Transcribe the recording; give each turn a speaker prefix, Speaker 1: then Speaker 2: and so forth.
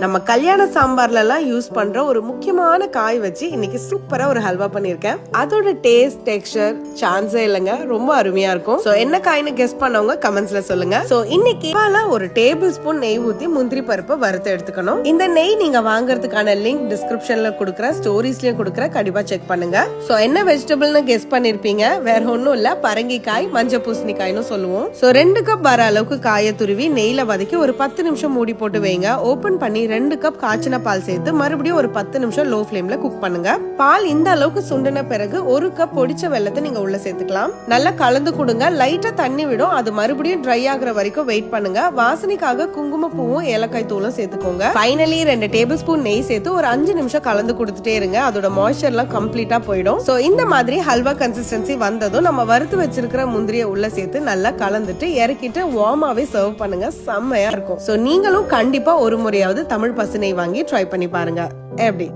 Speaker 1: நம்ம கல்யாண சாம்பார்ல எல்லாம் யூஸ் பண்ற ஒரு முக்கியமான காய் வச்சு இன்னைக்கு சூப்பரா ஒரு ஹல்வா பண்ணிருக்கேன். அதோட டேஸ்ட் டெக்ஸ்சர் சான்ஸே இல்லைங்க, ரொம்ப அருமையா இருக்கும். சோ என்ன காய்னு கெஸ் பண்ணவங்க கமெண்ட்ஸ்ல சொல்லுங்க. சோ இன்னைக்கு ஒரு டேபிள் ஸ்பூன் நெய் ஊத்தி முந்திரி பருப்பு வறுத்து எடுத்துக்கணும். இந்த நெய் நீங்க வாங்குறதுக்கான லிங்க் டிஸ்கிரிப்ஷன்ல கொடுக்குற ஸ்டோரிஸ்லயும் கொடுக்குற, கண்டிப்பா செக் பண்ணுங்க. சோ என்ன வெஜிடபிள்னு கெஸ் பண்ணிருப்பீங்க, வேற ஒண்ணும் இல்ல, பரங்கிக்காய், மஞ்சள் பூசணிக்காய்னு சொல்லுவோம். சோ 2 கப் வர அளவுக்கு காயை துருவி நெய்ல வதக்கி ஒரு 10 நிமிஷம் மூடி போட்டு வைங்க. ஓபன் பண்ணி 2 கப் காய்ச்சின பால் சேர்த்து மறுபடியும் ஒரு 10 நிமிஷம் லோ ஃப்ளேம்ல குக் பண்ணுங்க. பால் இந்த அளவுக்கு சுண்டின பிறகு 1 கப் பொடிச்ச வெல்லத்தை நீங்க உள்ள சேர்த்துக்கலாம். நல்லா கலந்து கொடுங்க. லைட்டா தண்ணி விடும், அது மறுபடியும் ட்ரை ஆகுற வரைக்கும் வெயிட் பண்ணுங்க. வாசனைக்காக குங்குமப்பூவும் ஏலக்காய் தூளும் சேர்த்துக்கோங்க. ஃபைனலி 2 டேபிள் ஸ்பூன் நெய் சேர்த்து ஒரு 5 நிமிஷம் கலந்து கொடுத்துட்டே இருங்க. அதோட மாய்ஸ்சர் எல்லாம் கம்ப்ளீட்டா போயிடும். சோ இந்த மாதிரி ஹல்வா கன்சிஸ்டன்சி வந்ததும் நம்ம வறுத்து வச்சிருக்கிற முந்திரியை உள்ள சேர்த்து நல்லா கலந்துட்டு இறக்கிட்டு வார்மாவே சர்வ் பண்ணுங்க. செம்மையா இருக்கும். சோ நீங்களும் கண்டிப்பா ஒரு முறையாவது தமிழ் பசுனை வாங்கி ட்ரை பண்ணி பாருங்க. எப்படி